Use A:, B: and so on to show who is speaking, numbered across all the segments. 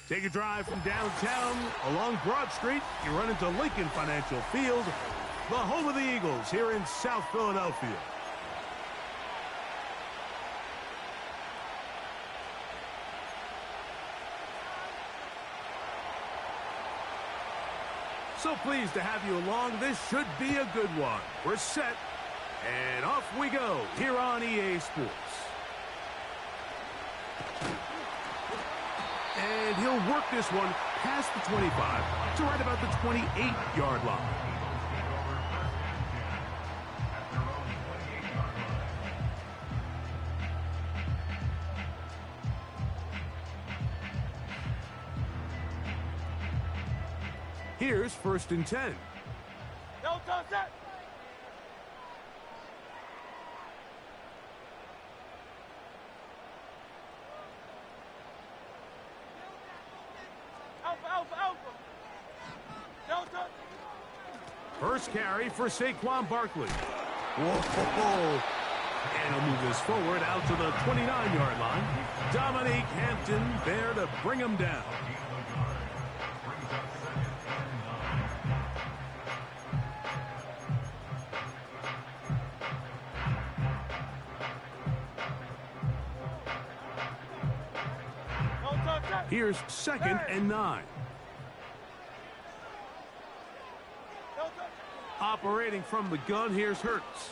A: Take a drive from downtown along Broad Street. You run into Lincoln Financial Field, the home of the Eagles here in South Philadelphia. So pleased to have you along. This should be a good one. We're set, and off we go here on EA Sports. And he'll work this one past the 25 to right about the 28-yard line. Here's 1st and 10.
B: No contact.
A: First carry for Saquon Barkley. Whoa! And he'll move this forward out to the 29-yard line. Dominique Hampton there to bring him down. Here's 2nd and 9. Operating from the gun, here's Hurts.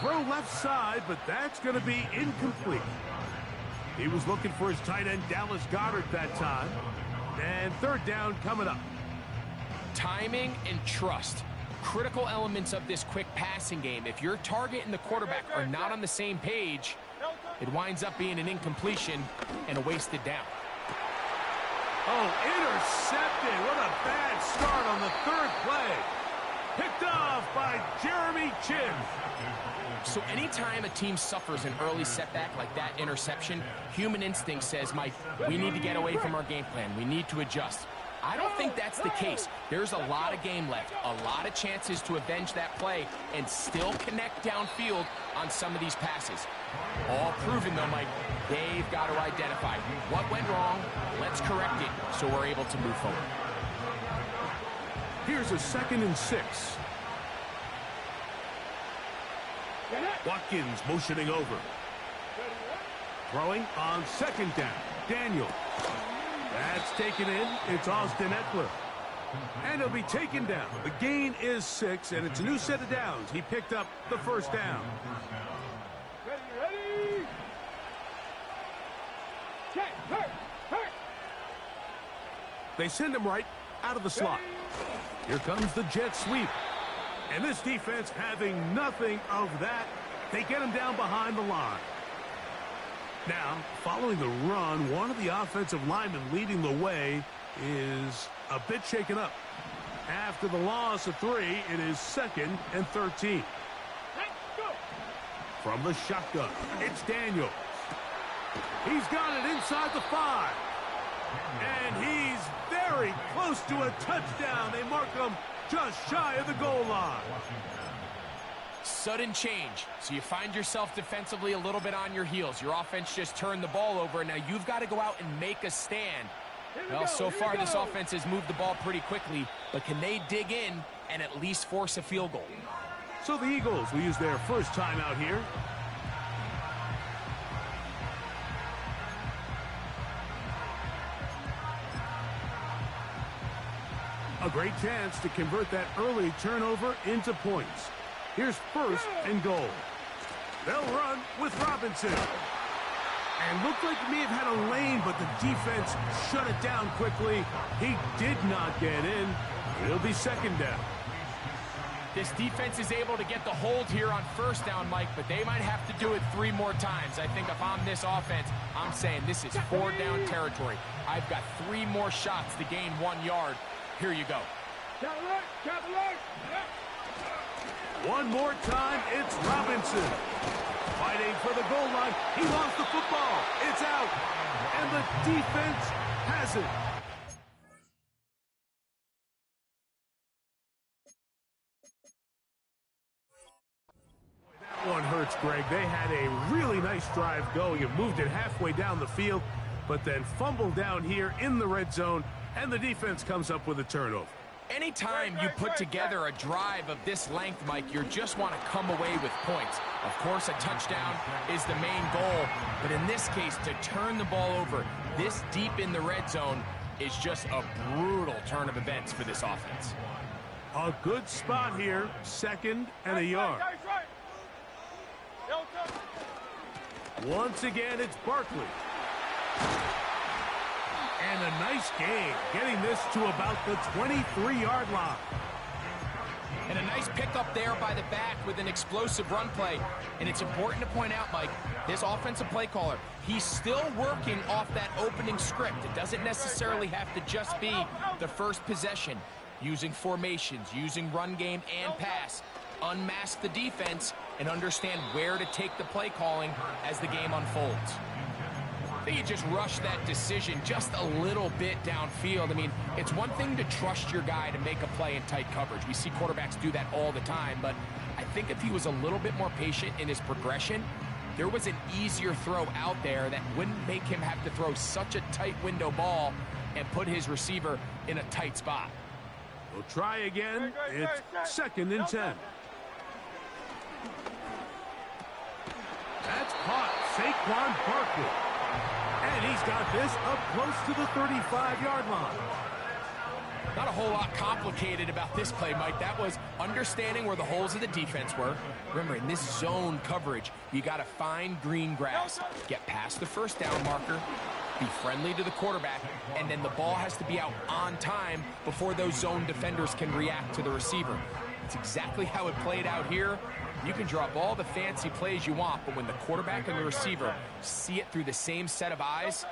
A: Throw left side, but that's going to be incomplete. He was looking for his tight end, Dallas Goedert, that time. And 3rd down coming up.
C: Timing and trust. Critical elements of this quick passing game. If your target and the quarterback are not on the same page, it winds up being an incompletion and a wasted down.
A: Oh, intercepted. What a bad start on the 3rd play. Picked off by Jeremy Chin.
C: So anytime a team suffers an early setback like that interception, human instinct says, Mike, we need to get away from our game plan. We need to adjust. I don't think that's the case. There's a lot of game left, a lot of chances to avenge that play and still connect downfield on some of these passes. All proven, though, Mike, they've got to identify what went wrong, let's correct it so we're able to move forward.
A: Here's a 2nd and 6. Watkins motioning over. Throwing on 2nd down. Daniel. That's taken in. It's Austin Eckler. And he'll be taken down. The gain is 6, and it's a new set of downs. He picked up the 1st down.
B: Ready. Check. Hurt.
A: They send him right out of the slot. Here comes the jet sweep. And this defense having nothing of that. They get him down behind the line. Now, following the run, one of the offensive linemen leading the way is a bit shaken up. After the loss of 3, it is 2nd and 13. From the shotgun, it's Daniels. He's got it inside the 5. And he's very close to a touchdown. They mark him just shy of the goal line.
C: Sudden change. So you find yourself defensively a little bit on your heels. Your offense just turned the ball over, and now you've got to go out and make a stand. Well, so far this offense has moved the ball pretty quickly, but can they dig in and at least force a field goal?
A: So the Eagles will use their first timeout here. A great chance to convert that early turnover into points. Here's 1st and goal. They'll run with Robinson. And looked like he may have had a lane, but the defense shut it down quickly. He did not get in. It'll be 2nd down.
C: This defense is able to get the hold here on 1st down, Mike, but they might have to do it 3 more times. I think if I'm this offense, I'm saying this is 4th down territory. I've got 3 more shots to gain 1 yard. Here you go.
A: One more time, it's Robinson. Fighting for the goal line. He lost the football. It's out. And the defense has it. That one hurts, Greg. They had a really nice drive going and moved it halfway down the field. but then fumble down here in the red zone, and the defense comes up with a turnover.
C: Anytime you put together a drive of this length, Mike, you just want to come away with points. Of course, a touchdown is the main goal, but in this case, to turn the ball over this deep in the red zone is just a brutal turn of events for this offense.
A: A good spot here, 2nd and a yard. Once again, it's Barkley. And a nice gain, getting this to about the 23-yard line.
C: And a nice pickup there by the back with an explosive run play. And it's important to point out, Mike, this offensive play caller, he's still working off that opening script. It doesn't necessarily have to just be the first possession. Using formations, using run game and pass. Unmask the defense and understand where to take the play calling as the game unfolds. I think you just rush that decision just a little bit downfield. I mean, it's one thing to trust your guy to make a play in tight coverage. We see quarterbacks do that all the time, but I think if he was a little bit more patient in his progression, there was an easier throw out there that wouldn't make him have to throw such a tight window ball and put his receiver in a tight spot.
A: We'll try again. It's 2nd and 10. That's caught. Saquon Barkley. And he's got this up close to the 35-yard line.
C: Not a whole lot complicated about this play, Mike. That was understanding where the holes of the defense were. Remember, in this zone coverage, you got to find green grass, get past the first down marker, be friendly to the quarterback, and then the ball has to be out on time before those zone defenders can react to the receiver. It's exactly how it played out here. You can draw up all the fancy plays you want, but when the quarterback and the receiver see it through the same set of eyes,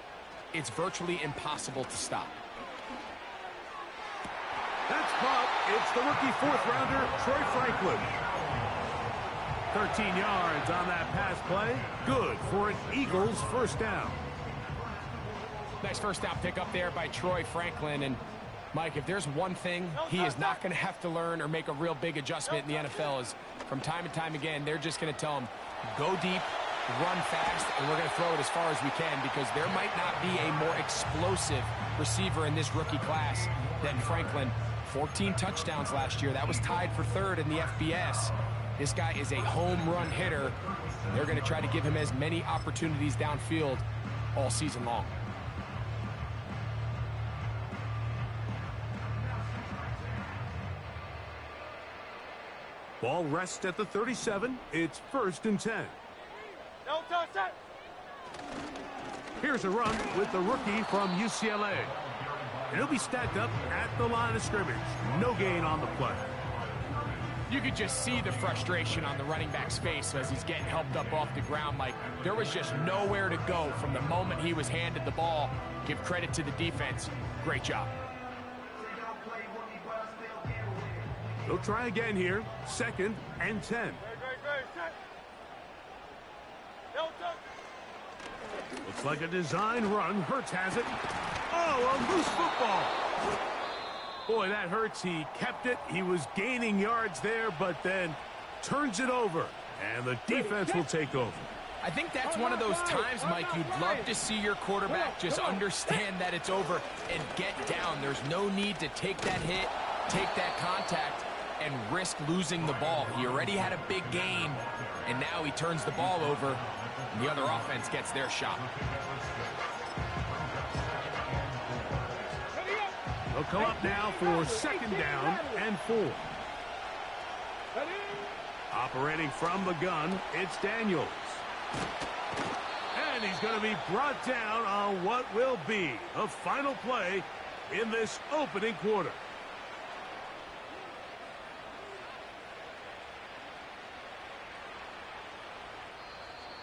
C: it's virtually impossible to stop.
A: That's caught. It's the rookie 4th-rounder, Troy Franklin. 13 yards on that pass play. Good for an Eagles first down.
C: Nice first down pickup there by Troy Franklin. And Mike, if there's one thing he is not going to have to learn or make a real big adjustment in the NFL is from time and time again, they're just going to tell him, go deep, run fast, and we're going to throw it as far as we can, because there might not be a more explosive receiver in this rookie class than Franklin. 14 touchdowns last year. That was tied for 3rd in the FBS. This guy is a home run hitter. They're going to try to give him as many opportunities downfield all season long.
A: Ball rests at the 37. It's 1st and 10. Here's a run with the rookie from UCLA. And he'll be stacked up at the line of scrimmage. No gain on the play.
C: You could just see the frustration on the running back's face as he's getting helped up off the ground. Like, there was just nowhere to go from the moment he was handed the ball. Give credit to the defense. Great job.
A: They'll try again here. 2nd and 10. Looks like a design run. Hurts has it. Oh, a loose football. Boy, that hurts. He kept it. He was gaining yards there, but then turns it over. And the defense will take over.
C: I think that's one of those times, Mike, you'd love to see your quarterback just understand that it's over and get down. There's no need to take that hit, take that contact, and risk losing the ball. He already had a big gain, and now he turns the ball over, and the other offense gets their shot.
A: They'll come up now for 2nd down and 4. Operating from the gun, it's Daniels. And he's going to be brought down on what will be the final play in this opening quarter.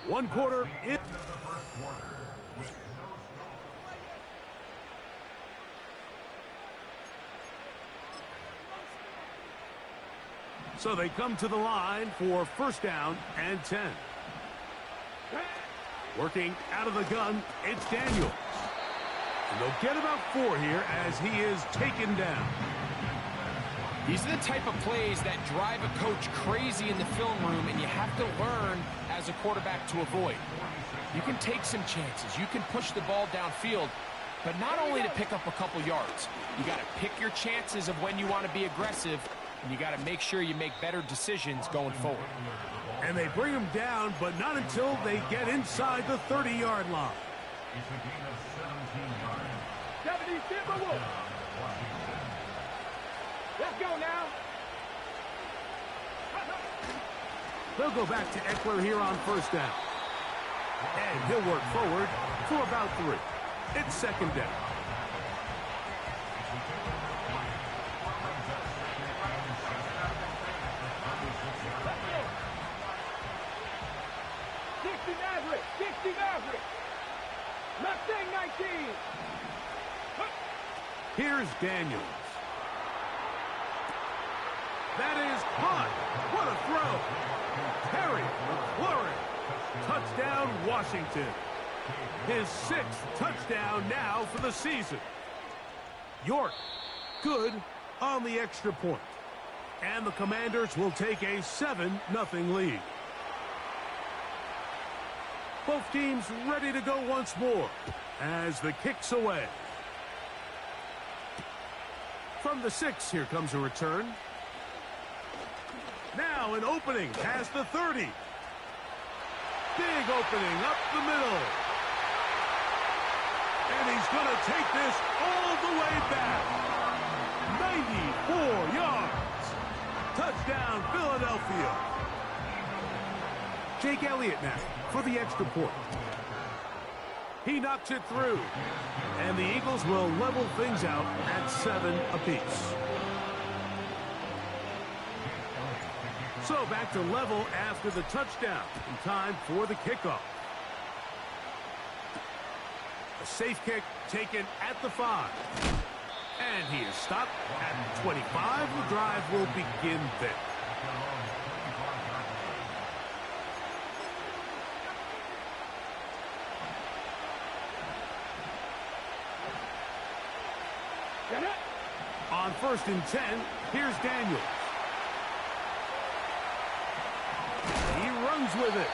A: One quarter in. So they come to the line for 1st down and 10. Working out of the gun, it's Daniels. And they'll get about 4 here as he is taken down.
C: These are the type of plays that drive a coach crazy in the film room, and you have to learn as a quarterback to avoid. You can take some chances. You can push the ball downfield, but not only to pick up a couple yards. You got to pick your chances of when you want to be aggressive, and you got to make sure you make better decisions going forward.
A: And they bring him down, but not until they get inside the 30-yard line.
B: It's a gain of 17 yards. 70, stand by. Let's go now.
A: They'll go back to Eckler here on first down. And he'll work forward for about 3. It's second down.
B: Mustang 19.
A: Here's Daniels. That is caught. What a throw. Perry, McLaurin. Touchdown, Washington. His 6th touchdown now for the season. York, good on the extra point. And the Commanders will take a 7-0 lead. Both teams ready to go once more as the kick's away. From the 6, here comes a return. Now an opening past the 30. Big opening up the middle. And he's going to take this all the way back. 94 yards. Touchdown, Philadelphia. Jake Elliott now for the extra point. He knocks it through. And the Eagles will level things out at 7 apiece. So back to level after the touchdown. In time for the kickoff. A safe kick taken at the 5. And he is stopped at the 25. The drive will begin there. On 1st and 10, here's Daniels. He runs with it.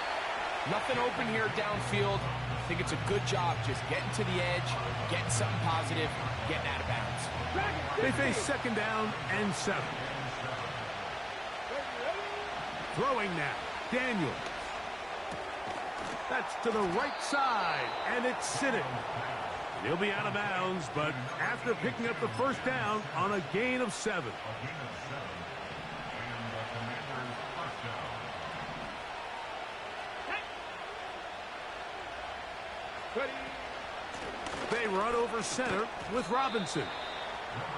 C: Nothing open here downfield. I think it's a good job just getting to the edge, getting something positive, getting out of bounds.
A: They face 2nd down and 7. Throwing now, Daniels. That's to the right side, and it's sitting. He'll be out of bounds, but after picking up the 1st down on a gain of 7. They run over center with Robinson.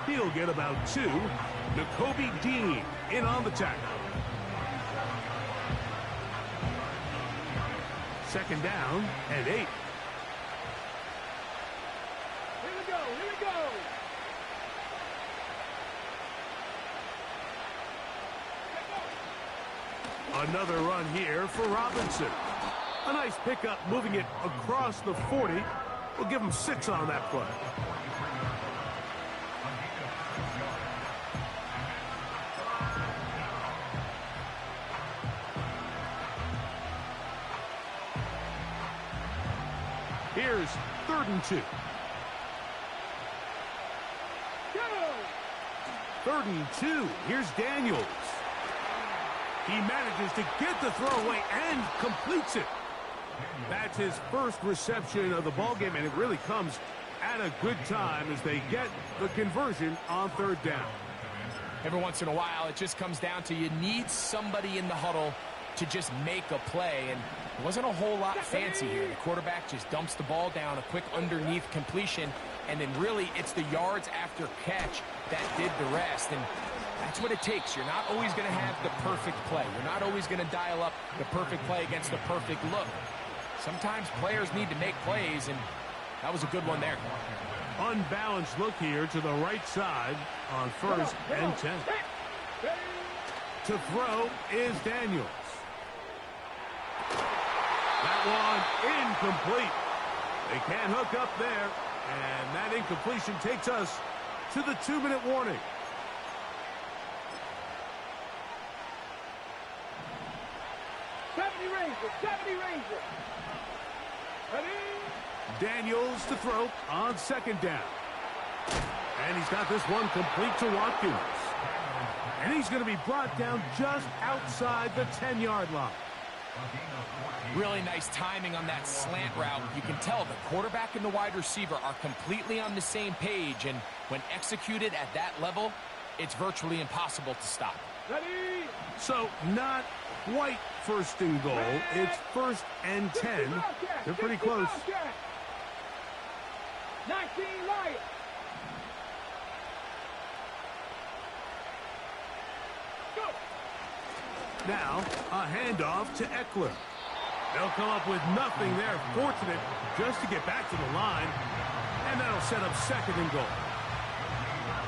A: He'll get about 2. Nakobe Dean in on the tackle. 2nd down and 8. Another run here for Robinson. A nice pickup moving it across the 40. We'll give him 6 on that play. Here's 3rd and 2. 3rd and 2. Here's Daniels. He manages to get the throw away and completes it. That's his first reception of the ballgame, and it really comes at a good time as they get the conversion on 3rd down.
C: Every once in a while, it just comes down to you need somebody in the huddle to just make a play, and it wasn't a whole lot fancy here. The quarterback just dumps the ball down, a quick underneath completion, and then really it's the yards after catch that did the rest. And that's what it takes. You're not always going to have the perfect play. You're not always going to dial up the perfect play against the perfect look. Sometimes players need to make plays, and that was a good one there.
A: Unbalanced look here to the right side on 1st and 10. To throw is Daniels. That one incomplete. They can't hook up there, and that incompletion takes us to the 2-minute warning. Daniels to throw on second down. And he's got this one complete to Watkins. And he's going to be brought down just outside the 10-yard line.
C: Really nice timing on that slant route. You can tell the quarterback and the wide receiver are completely on the same page, and when executed at that level, it's virtually impossible to stop.
A: So not quite first and goal. It's first and 10. They're pretty close.
D: 19 right.
A: Now, a handoff to Eckler. They'll come up with nothing there. Fortunate just to get back to the line. And that'll set up second and goal.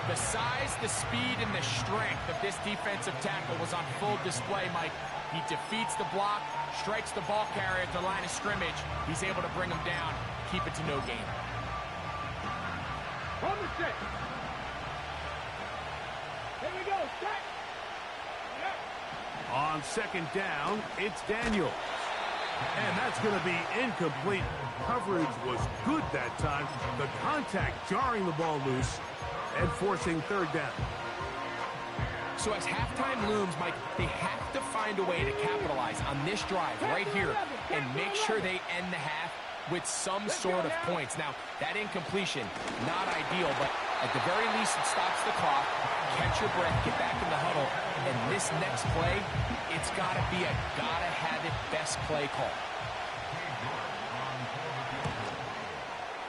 C: The size, the speed, and the strength of this defensive tackle was on full display, Mike. He defeats the block, strikes the ball carrier at the line of scrimmage. He's able to bring him down, keep it to no gain.
D: From the set. Here we go, set.
A: On second down, it's Daniels. And that's going to be incomplete. Coverage was good that time. The contact jarring the ball loose and forcing third down.
C: So as halftime looms, Mike, they have to find a way to capitalize on this drive right here and make sure they end the half with some sort of points. Now, that incompletion, not ideal, but at the very least, it stops the clock. Catch your breath, get back in the huddle, and this next play, it's got to be a gotta-have-it best play call.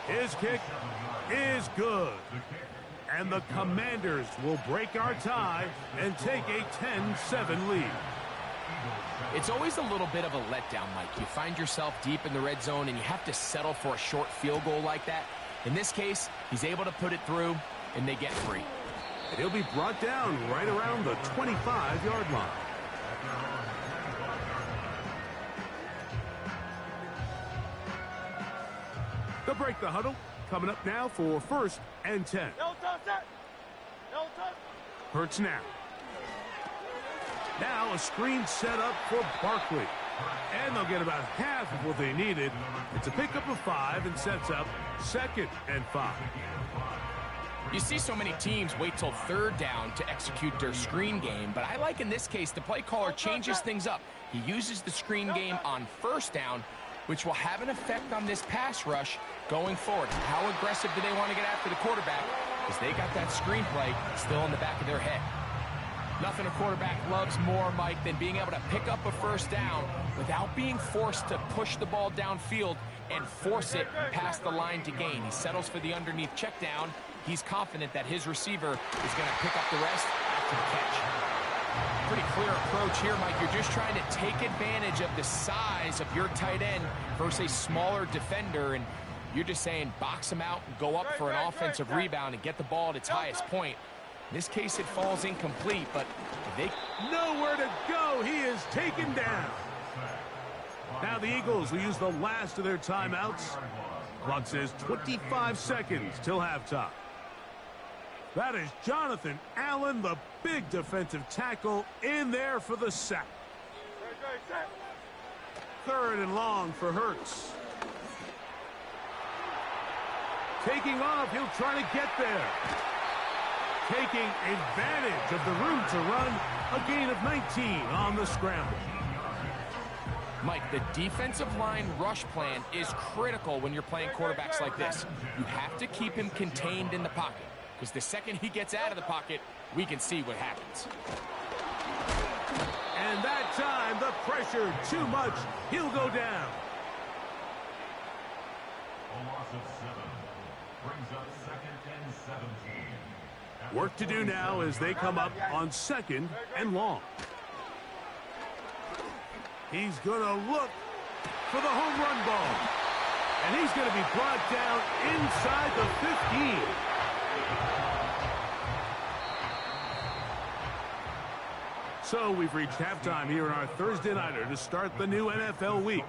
A: His kick is good. And the Commanders will break our tie and take a 10-7 lead.
C: It's always a little bit of a letdown, Mike. You find yourself deep in the red zone, and you have to settle for a short field goal like that. In this case, he's able to put it through, and they get free.
A: And he'll be brought down right around the 25-yard line. They'll break the huddle. Coming up now for first and 10. Hurts now. Now a screen set up for Barkley. And they'll get about half of what they needed. It's a pickup of 5 and sets up second and 5.
C: You see so many teams wait till third down to execute their screen game, but I like in this case the play caller changes things up. He uses the screen game on first down, which will have an effect on this pass rush going forward. How aggressive do they want to get after the quarterback? Because they got that screen play still in the back of their head. Nothing a quarterback loves more, Mike, than being able to pick up a first down without being forced to push the ball downfield and force it past the line to gain. He settles for the underneath check down. He's confident that his receiver is going to pick up the rest after the catch. Pretty clear approach here, Mike. You're just trying to take advantage of the size of your tight end versus a smaller defender, and you're just saying box him out and go up for an offensive rebound and get the ball at its highest point. In this case, it falls incomplete, but if they...
A: Nowhere to go. He is taken down. Now the Eagles will use the last of their timeouts. Clock says 25 seconds till halftime. That is Jonathan Allen, the big defensive tackle, in there for the sack. Third and long for Hurts. Taking off, he'll try to get there. Taking advantage of the room to run, a gain of 19 on the scramble.
C: Mike, the defensive line rush plan is critical when you're playing quarterbacks like this. You have to keep him contained in the pocket, because the second he gets out of the pocket, we can see what happens.
A: And that time, the pressure too much. He'll go down.
B: A loss of 7 brings up second and 17.
A: Work to do now as they come up on second and long. He's going to look for the home run ball. And he's going to be brought down inside the 15. So we've reached halftime here in our Thursday nighter to start the new NFL week.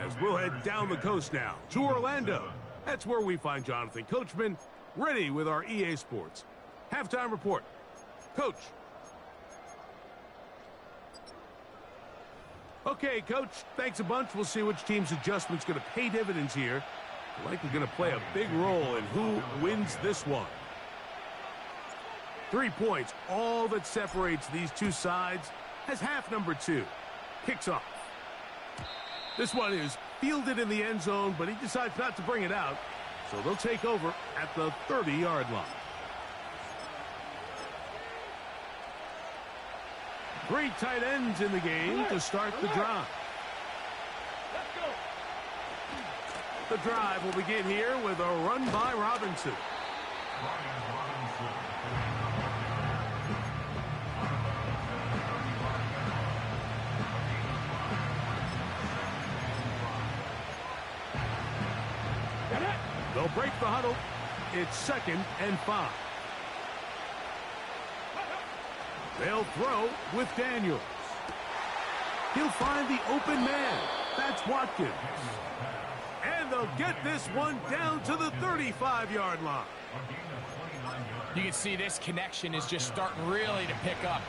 A: As we'll head down the coast now to Orlando. That's where we find Jonathan Coachman ready with our EA Sports halftime report. Coach. Okay, Coach, thanks a bunch. We'll see which team's adjustment's going to pay dividends here. Likely going to play a big role in who wins this one. 3 points, all that separates these two sides, has half number 2. Kicks off. This one is fielded in the end zone, but he decides not to bring it out. So they'll take over at the 30-yard line. 3 tight ends in the game to start the drive. The drive will begin here with a run by Robinson. They'll break the huddle. It's 2nd and 5. They'll throw with Daniels. He'll find the open man. That's Watkins. And they'll get this one down to the 35-yard line.
C: You can see this connection is just starting really to pick up.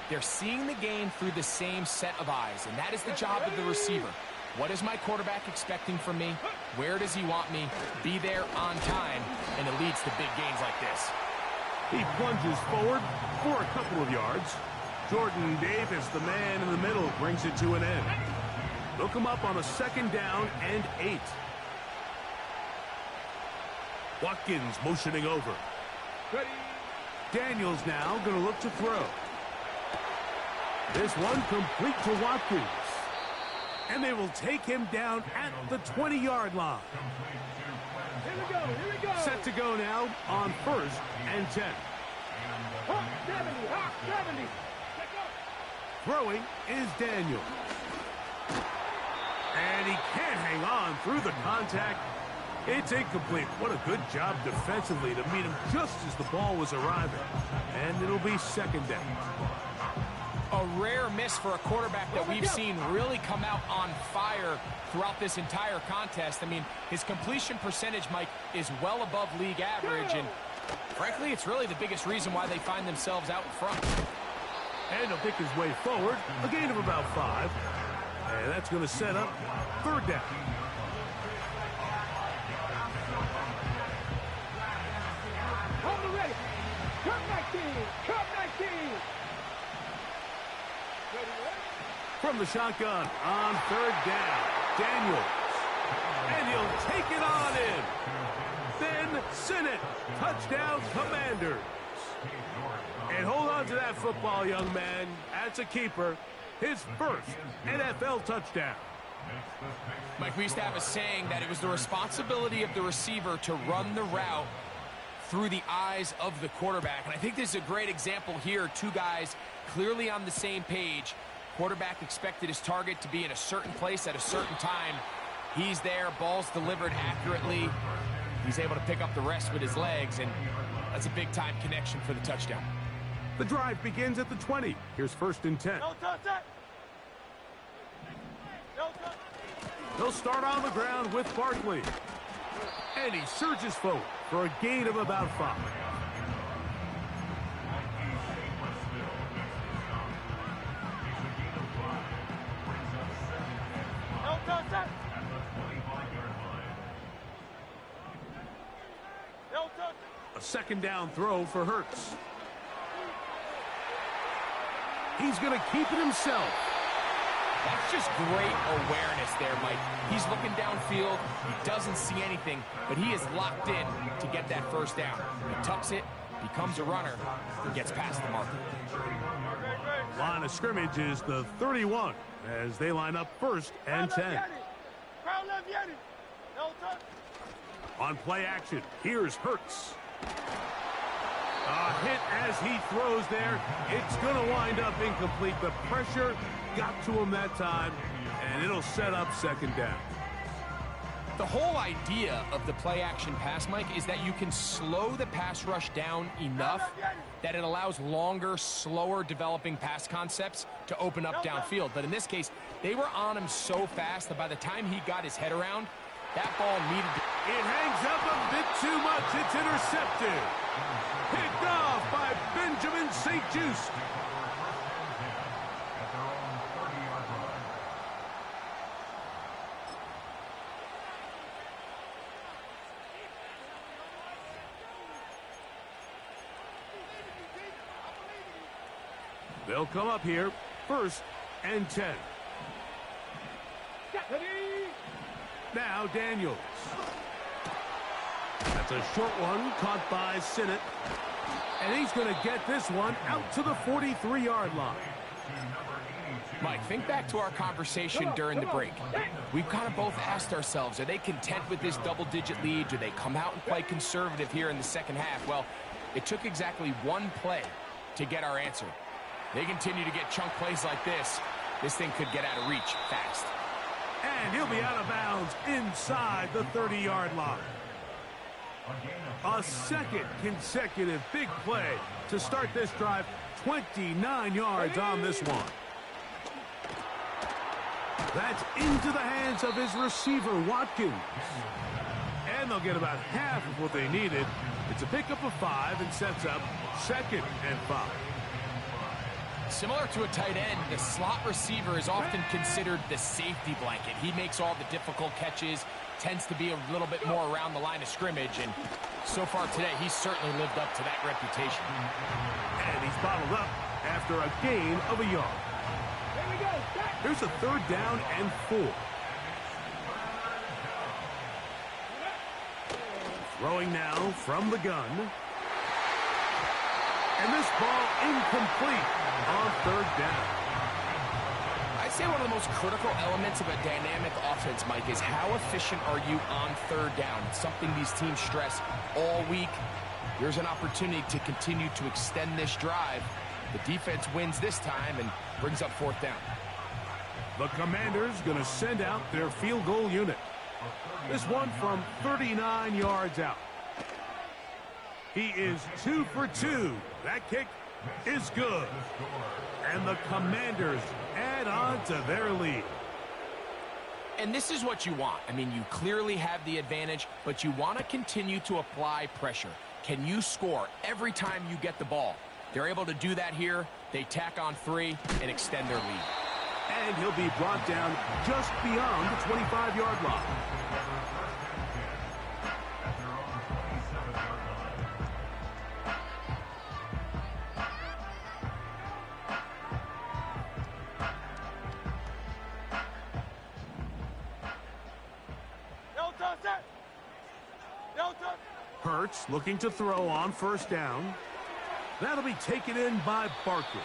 C: They're seeing the game through the same set of eyes, and that is the job of the receiver. What is my quarterback expecting from me? Where does he want me? Be there on time, and it leads to big gains like this.
A: He plunges forward for a couple of yards. Jordan Davis, the man in the middle, brings it to an end. They'll come up on a 2nd down and 8. Watkins motioning over.
D: Ready.
A: Daniels now going to look to throw. This one complete to Watkins. And they will take him down at the 20-yard line.
D: Here we go. Here we go.
A: Set to go now on 1st and 10.
D: Hawk 70. Hawk 70. Let's go.
A: Throwing is Daniels. And he can't hang on through the contact. It's incomplete. What a good job defensively to meet him just as the ball was arriving. And it'll be 2nd down.
C: A rare miss for a quarterback that we've seen really come out on fire throughout this entire contest. I mean, his completion percentage, Mike, is well above league average, and frankly, it's really the biggest reason why they find themselves out in front.
A: And he'll pick his way forward, a gain of about 5. And that's going to set up 3rd down.
D: Hold ready. Come 19. Come 19.
A: From the shotgun on 3rd down, Daniels. And he'll take it on in. Then Sinnott, touchdown Commanders. And hold on to that football, young man. That's a keeper. His first NFL touchdown.
C: Mike, we used to have a saying that it was the responsibility of the receiver to run the route through the eyes of the quarterback. And I think this is a great example here. 2 guys clearly on the same page. Quarterback expected his target to be in a certain place at a certain time. He's there, ball's delivered accurately. He's able to pick up the rest with his legs, and that's a big-time connection for the touchdown.
A: The drive begins at the 20. Here's 1st and 10.
D: No touch that. No touch.
A: They'll start on the ground with Barkley. And he surges forward for a gain of about 5.
D: No touch that. No touch.
A: A 2nd down throw for Hurts. He's going to keep it himself.
C: That's just great awareness there, Mike. He's looking downfield. He doesn't see anything, but he is locked in to get that 1st down. He tucks it, becomes a runner, and gets past the marker.
A: Line of scrimmage is the 31 as they line up 1st and 10.
D: No touch.
A: On play action, here's Hurts. A hit as he throws there. It's going to wind up incomplete. The pressure got to him that time, and it'll set up 2nd down.
C: The whole idea of the play-action pass, Mike, is that you can slow the pass rush down enough that it allows longer, slower developing pass concepts to open up downfield. But in this case, they were on him so fast that by the time he got his head around, that ball needed to...
A: It hangs up a bit too much. It's intercepted. Picked off by Benjamin St. Just. They'll come up here, 1st and 10. Now Daniels. That's a short one caught by Sinnott. And he's going to get this one out to the 43-yard line.
C: Mike, think back to our conversation during the break. We've kind of both asked ourselves, are they content with this double-digit lead? Do they come out and play conservative here in the second half? Well, it took exactly one play to get our answer. They continue to get chunk plays like this. This thing could get out of reach fast.
A: And he'll be out of bounds inside the 30-yard line. A second consecutive big play to start this drive. 29 yards on this one. That's into the hands of his receiver, Watkins. And they'll get about half of what they needed. It's a pickup of 5 and sets up 2nd and 5.
C: Similar to a tight end, the slot receiver is often considered the safety blanket. He makes all the difficult catches, tends to be a little bit more around the line of scrimmage, and so far today, he's certainly lived up to that reputation.
A: And he's bottled up after a gain of a yard. Here's a 3rd down and 4. Throwing now from the gun. And this ball incomplete on 3rd down.
C: I'd say one of the most critical elements of a dynamic offense, Mike, is how efficient are you on 3rd down? It's something these teams stress all week. Here's an opportunity to continue to extend this drive. The defense wins this time and brings up 4th down.
A: The Commanders going to send out their field goal unit. This one from 39 yards out. He is 2 for 2. That kick is good. And the Commanders add on to their lead.
C: And this is what you want. I mean, you clearly have the advantage, but you want to continue to apply pressure. Can you score every time you get the ball? They're able to do that here. They tack on 3 and extend their lead.
A: And he'll be brought down just beyond the 25-yard line. Hurts looking to throw on 1st down. That'll be taken in by Barkley.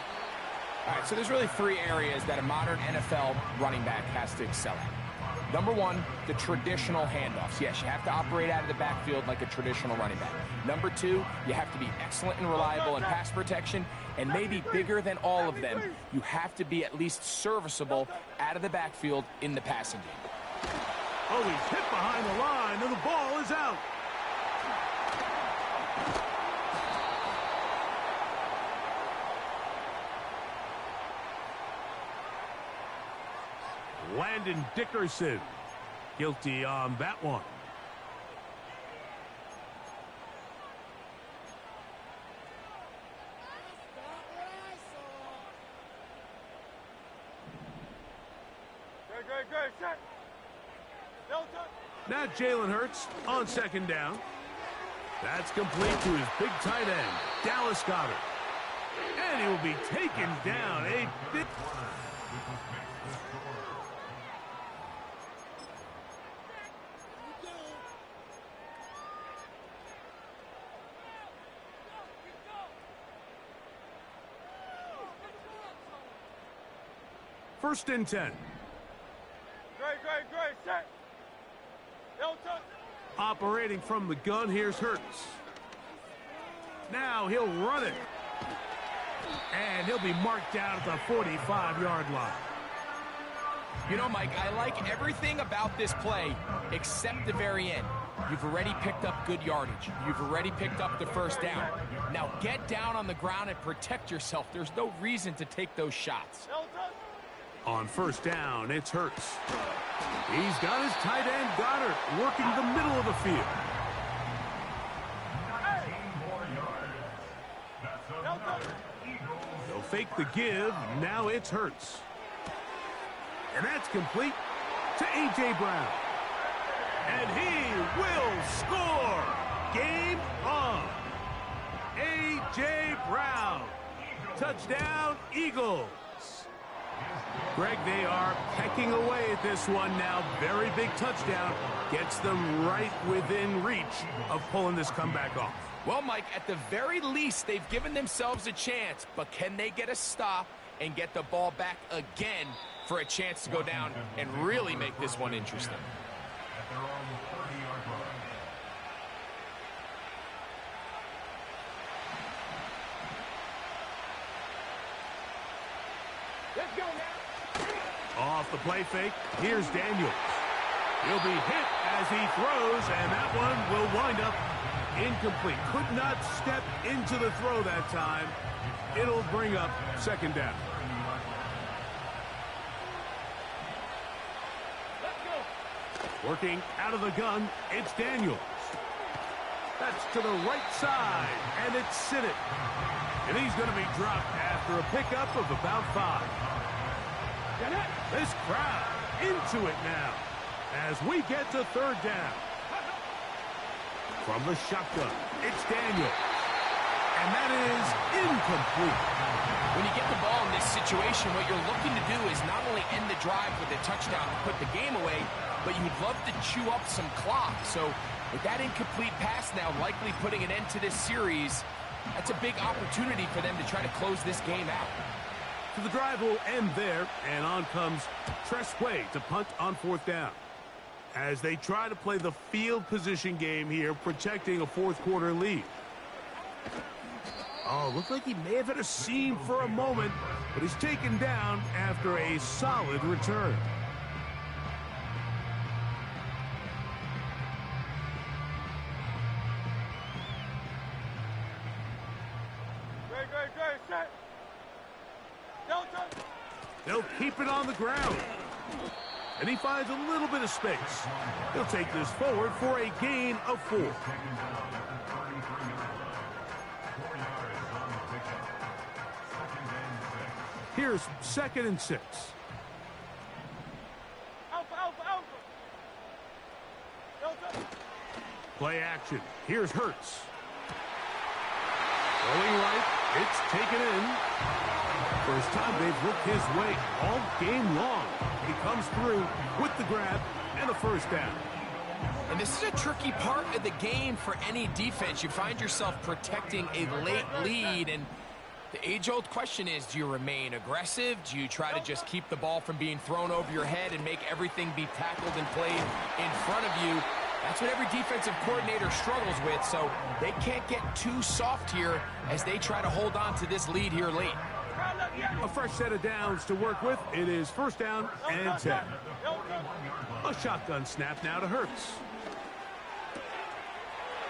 C: All right, so there's really 3 areas that a modern NFL running back has to excel at. Number 1, the traditional handoffs. Yes, you have to operate out of the backfield like a traditional running back. Number 2, you have to be excellent and reliable in pass protection. And maybe bigger than all of them, you have to be at least serviceable out of the backfield in the passing game.
A: Oh, he's hit behind the line, and the ball is out. Landon Dickerson, guilty on that one. Now Jalen Hurts on 2nd down. That's complete to his big tight end, Dallas Goedert. And he will be taken down. A bit. First and 10.
D: Set.
A: Operating from the gun, here's Hurts. Now he'll run it. And he'll be marked down at the 45-yard line.
C: You know, Mike, I like everything about this play except the very end. You've already picked up good yardage. You've already picked up the 1st down. Now get down on the ground and protect yourself. There's no reason to take those shots.
A: On 1st down, it's Hurts. He's got his tight end, Goddard, working the middle of the field. They'll fake the give. Now it's Hurts. And that's complete to A.J. Brown. And he will score. Game on. A.J. Brown Touchdown, Eagles. Greg, they are pecking away at this one now. Very big touchdown. Gets them right within reach of pulling this comeback off.
C: Well, Mike, at the very least, they've given themselves a chance, but can they get a stop and get the ball back again for a chance to go down and really make this one interesting?
B: At their own 30-yard line.
D: Let's go now.
A: Off the play fake, here's Daniels. He'll be hit as he throws, and that one will wind up incomplete. Could not step into the throw that time. It'll bring up second down.
D: Let's go.
A: Working out of the gun, it's Daniels. That's to the right side, and it's Sinnott. And he's going to be dropped after a pickup of about 5. This crowd into it now as we get to third down. From the shotgun, it's Daniels. And that is incomplete.
C: When you get the ball in this situation, what you're looking to do is not only end the drive with a touchdown to put the game away, but you'd love to chew up some clock. So with that incomplete pass now likely putting an end to this series, that's a big opportunity for them to try to close this game out.
A: So the drive will end there, and on comes Tressway to punt on fourth down. As they try to play the field position game here, protecting a fourth quarter lead. Oh, looked like he may have hit a seam for a moment, but he's taken down after a solid return.
D: Great, set. Delta.
A: They'll keep it on the ground. And he finds a little bit of space. He'll take this forward for a gain of 4. Here's 2nd and 6.
D: Alpha. Delta.
A: Play action. Here's Hurts. Going right. It's taken in. First time they've looked his way all game long. He comes through with the grab and a first down.
C: And this is a tricky part of the game for any defense. You find yourself protecting a late lead, and the age-old question is, do you remain aggressive? Do you try to just keep the ball from being thrown over your head and make everything be tackled and played in front of you? That's what every defensive coordinator struggles with, so they can't get too soft here as they try to hold on to this lead here late.
A: A fresh set of downs to work with. It is first down and 10. A shotgun snap now to Hurts.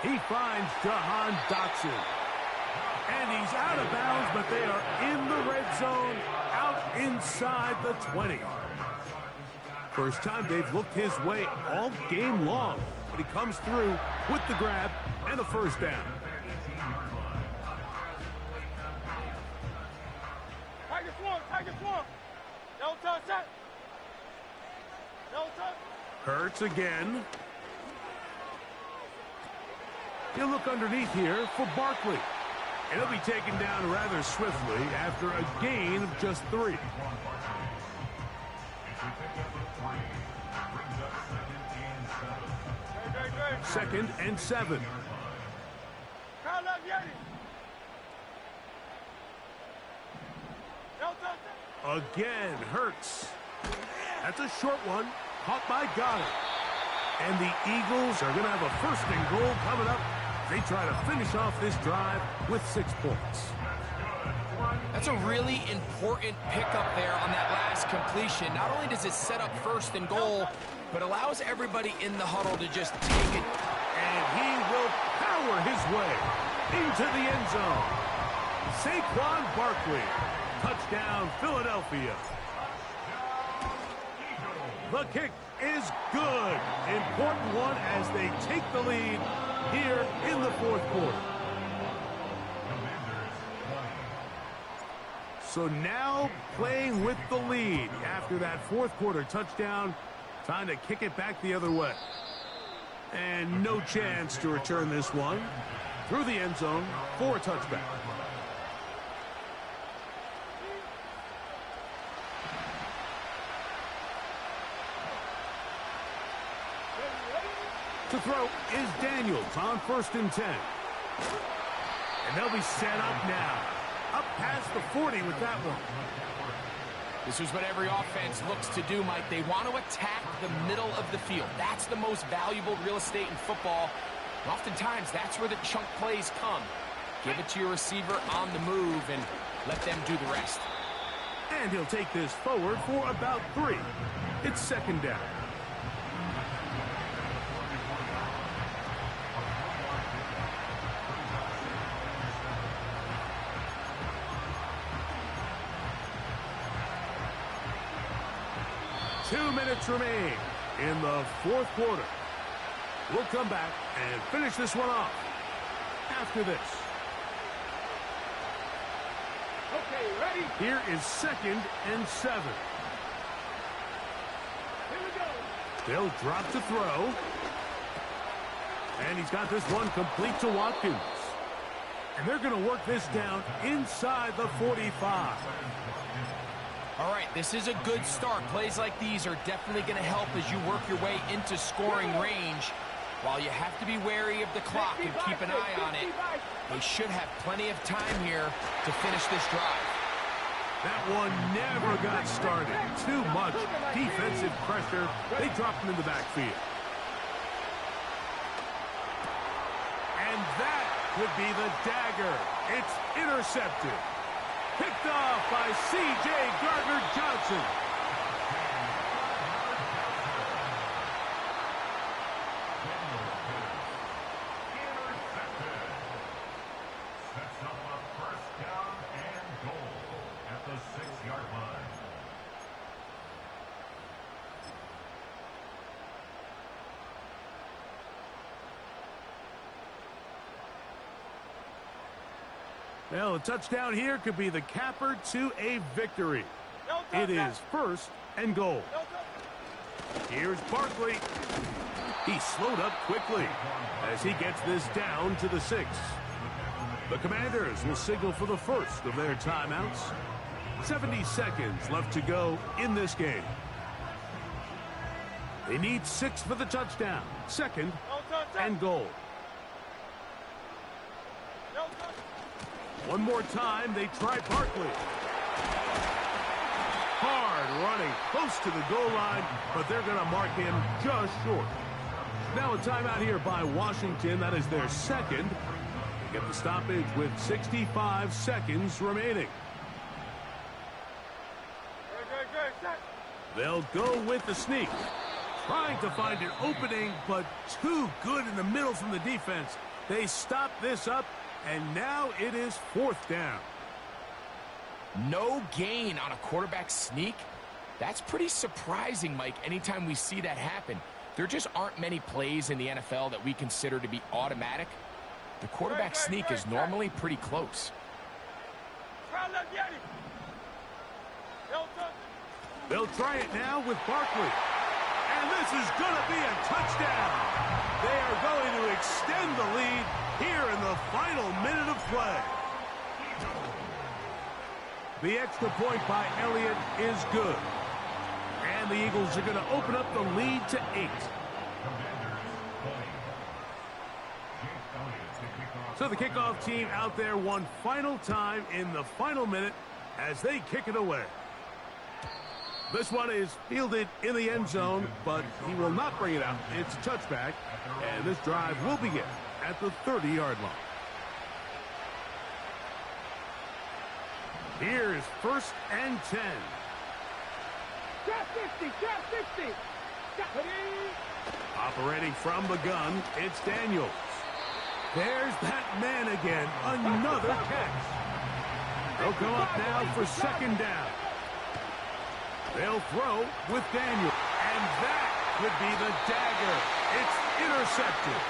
A: He finds Jahan Dotson. And he's out of bounds, but they are in the red zone, out inside the 20. First time they've looked his way all game long, but he comes through with the grab and a first down.
D: Tiger Swarm. Delta, set. Delta.
A: Hurts again. He'll look underneath here for Barkley. And he'll be taken down rather swiftly after a gain of just 3. Second and 7. Again, Hurts. That's a short one. Caught by Goddard. And the Eagles are going to have a first and goal coming up. They try to finish off this drive with 6 points.
C: That's a really important pickup there on that last completion. Not only does it set up first and goal, but allows everybody in the huddle to just take it.
A: And he will power his way into the end zone. Saquon Barkley. Touchdown, Philadelphia. The kick is good. Important one as they take the lead here in the fourth quarter. So now playing with the lead after that fourth quarter touchdown, trying to kick it back the other way. And no chance to return this one through the end zone for a touchback. To throw is Daniels on 1st and 10. And they'll be set up now. Up past the 40 with that one.
C: This is what every offense looks to do, Mike. They want to attack the middle of the field. That's the most valuable real estate in football. And oftentimes, that's where the chunk plays come. Give it to your receiver on the move and let them do the rest.
A: And he'll take this forward for about 3. It's 2nd down. Two minutes remain in the 4th quarter. We'll come back and finish this one off after this.
D: Okay, ready?
A: Here is 2nd and 7.
D: Here we go.
A: They'll drop to throw. And he's got this one complete to Watkins. And they're going to work this down inside the 45.
C: All right, this is a good start. Plays like these are definitely going to help as you work your way into scoring range. While you have to be wary of the clock and keep an eye on it, they should have plenty of time here to finish this drive.
A: That one never got started. Too much defensive pressure. They dropped him in the backfield. And that would be the dagger. It's intercepted. Picked off by C.J. Gardner-Johnson.
B: Sets up a 1st down and goal at the 6-yard line.
A: Well, a touchdown here could be the capper to a victory. It is 1st and goal. Here's Barkley. He slowed up quickly as he gets this down to the 6. The Commanders will signal for the first of their timeouts. 70 seconds left to go in this game. They need 6 for the touchdown. 2nd and goal. One more time, they try Barkley. Hard running, close to the goal line, but they're going to mark him just short. Now a timeout here by Washington. That is their 2nd. They get the stoppage with 65 seconds remaining. They'll go with the sneak. Trying to find an opening, but too good in the middle from the defense. They stop this up. And now it is 4th down.
C: No gain on a quarterback sneak? That's pretty surprising, Mike, anytime we see that happen. There just aren't many plays in the NFL that we consider to be automatic. The quarterback sneak is normally pretty close.
A: They'll try it now with Barkley. And this is going to be a touchdown. They are going to extend the lead here in the final minute of play. The extra point by Elliott is good. And the Eagles are going to open up the lead to 8. So the kickoff team out there one final time in the final minute as they kick it away. This one is fielded in the end zone, but he will not bring it out. It's a touchback, and this drive will begin at the 30-yard line. Here is 1st and 10.
D: Drop 50, drop 50.
A: Operating from the gun, it's Daniels. There's that man again, another catch. They'll come up now for 2nd down. They'll throw with Daniel. And that would be the dagger. It's intercepted.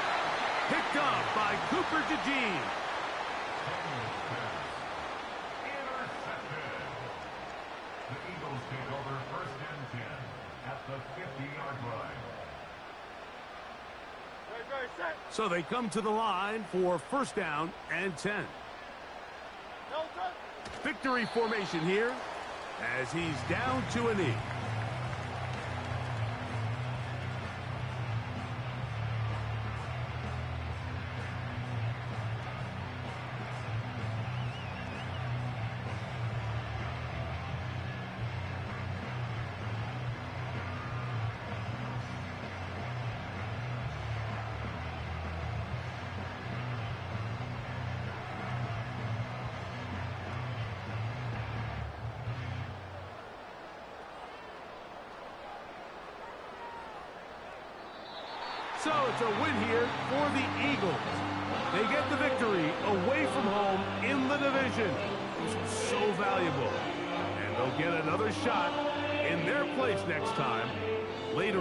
A: Picked up by Cooper DeJean.
B: Intercepted. The Eagles take over 1st and 10 at the 50-yard line.
A: So they come to the line for 1st down and 10. Victory formation here as he's down to a knee. So it's a win here for the Eagles. They get the victory away from home in the division, which is so valuable. And they'll get another shot in their place next time later.